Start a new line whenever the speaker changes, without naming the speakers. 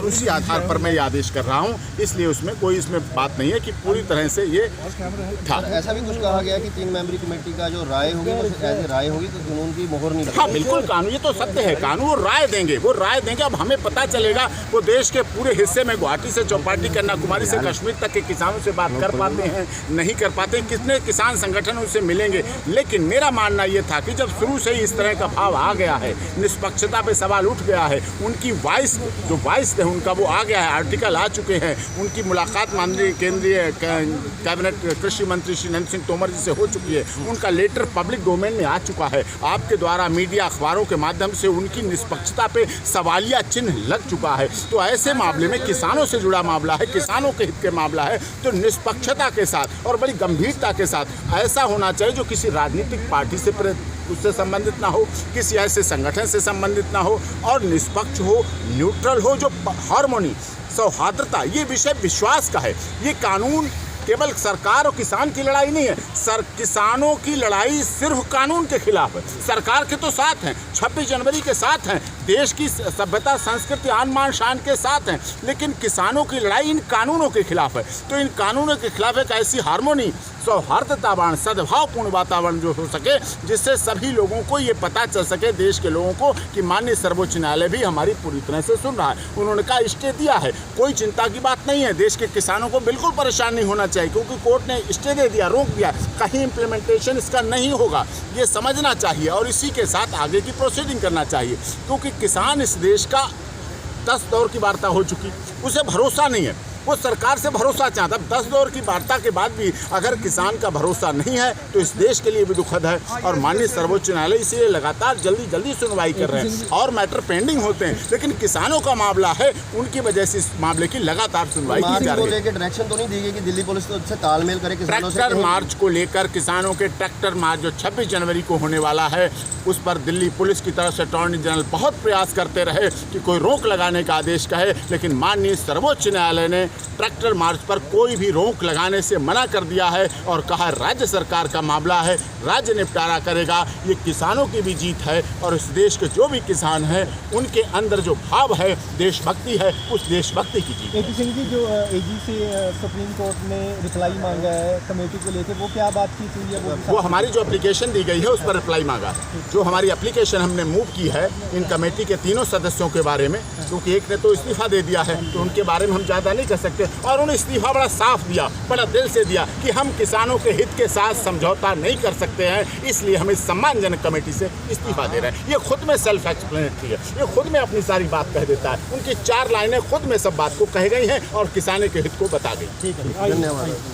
और उसी आधार पर मैं ये आदेश कर रहा हूँ। इसलिए उसमें कोई बात नहीं है कि पूरी तरह से ये था।
ऐसा भी कुछ कहा गया कि 3 मेंबरी कमेटी का जो राय होगी ऐसे राय होगी तो कानून की मोहर नहीं लगेगी।
हाँ बिल्कुल, कानून ये तो सत्य है, कानून वो राय देंगे। अब हमें पता चलेगा वो देश के पूरे हिस्से में गुवाहाटी से चौपाटी कन्याकुमारी से कश्मीर तक के किसानों से बात कर पाते हैं, नहीं कर पाते, कितने किसान संगठन उनसे मिलेंगे। लेकिन मेरा मानना ये था कि जब शुरू से ही इस तरह का भाव आ गया है, निष्पक्षता पे सवाल उठ गया है, उनकी जो वॉइस है उनका वो आ गया है, आर्टिकल आ चुके हैं, उनकी मुलाकात माननीय केंद्रीय कैबिनेट कृषि मंत्री श्री नरेंद्र सिंह तोमर जी से हो चुकी है, उनका लेटर पब्लिक डोमेन में आ चुका है, आपके द्वारा मीडिया अखबारों के माध्यम से उनकी निष्पक्षता पे सवालिया चिन्ह लग चुका है। तो ऐसे मामले में किसानों से जुड़ा मामला है, किसानों के हित के मामला है, तो निष्पक्षता के साथ और बड़ी गंभीरता के साथ ऐसा होना चाहिए जो किसी राजनीतिक पार्टी से उससे संबंधित ना हो, किसी ऐसे संगठन से संबंधित ना हो, और निष्पक्ष हो, न्यूट्रल हो, जो हार्मोनी, सौहार्दता, ये विषय विश्वास का है। ये कानून केवल सरकार और किसान की लड़ाई नहीं है, किसानों की लड़ाई सिर्फ कानून के खिलाफ है। सरकार के तो साथ हैं, 26 जनवरी के साथ हैं, देश की सभ्यता संस्कृति आन मान शान के साथ हैं, लेकिन किसानों की लड़ाई इन कानूनों के खिलाफ है। तो इन कानूनों के खिलाफ एक ऐसी हार्मोनी, सौहार्दतावान, सद्भावपूर्ण वातावरण जो हो सके, जिससे सभी लोगों को ये पता चल सके, देश के लोगों को, कि माननीय सर्वोच्च न्यायालय भी हमारी पूरी तरह से सुन रहा है। उन्होंने कहा स्टे दिया है, कोई चिंता की बात नहीं है, देश के किसानों को बिल्कुल परेशान नहीं होना चाहिए, क्योंकि कोर्ट ने स्टे दे दिया, रोक दिया, कहीं इम्प्लीमेंटेशन इसका नहीं होगा, ये समझना चाहिए और इसी के साथ आगे की प्रोसीडिंग करना चाहिए। क्योंकि किसान इस देश का 10 दौर की वार्ता हो चुकी, उसे भरोसा नहीं है, वो सरकार से भरोसा चाहता। 10 दौर की वार्ता के बाद भी अगर किसान का भरोसा नहीं है तो इस देश के लिए भी दुखद है। और माननीय सर्वोच्च न्यायालय इसलिए लगातार जल्दी सुनवाई कर रहे हैं, और मैटर पेंडिंग होते हैं, लेकिन किसानों का मामला है, उनकी वजह से इस मामले की लगातार सुनवाई की जा रही है।
डायरेक्शन तो नहीं दी गई कि दिल्ली पुलिस तो उससे तालमेल करे किसानों से?
ट्रैक्टर मार्च को लेकर, किसानों के ट्रैक्टर मार्च जो 26 जनवरी को होने वाला है, उस पर दिल्ली पुलिस की तरफ से अटॉर्नी जनरल बहुत प्रयास करते रहे कि कोई रोक लगाने का आदेश कहे, लेकिन माननीय सर्वोच्च न्यायालय ने ट्रैक्टर मार्च पर कोई भी रोक लगाने से मना कर दिया है और कहा राज्य सरकार का मामला है, राज्य निपटारा करेगा। ये किसानों की भी जीत है और इस देश के जो भी किसान हैं उनके अंदर जो भाव है, देशभक्ति है, उस देशभक्ति की जीत।
एपी सिंह जी, जो एजी से सुप्रीम कोर्ट ने रिप्लाई मांगा है कमेटी को लेकर, वो क्या बातचीत हुई है?
वो हमारी जो एप्लीकेशन दी गई है उस पर रिप्लाई मांगा, जो हमारी एप्लीकेशन हमने मूव की है इन कमेटी के 3 सदस्यों के बारे में, क्योंकि एक ने तो इस्तीफा दे दिया है, तो उनके बारे में हम ज़्यादा नहीं कर सकते। और उन्होंने इस्तीफा बड़ा साफ दिया, बड़ा दिल से दिया कि हम किसानों के हित के साथ समझौता नहीं कर सकते हैं, इसलिए हम इस सम्मानजनक कमेटी से इस्तीफा दे रहे हैं। ये खुद में सेल्फ एक्सप्लेनेटरी है, ये खुद में अपनी सारी बात कह देता है। उनकी 4 लाइनें खुद में सब बात को कह गई हैं और किसानों के हित को बता गई।
ठीक है, धन्यवाद।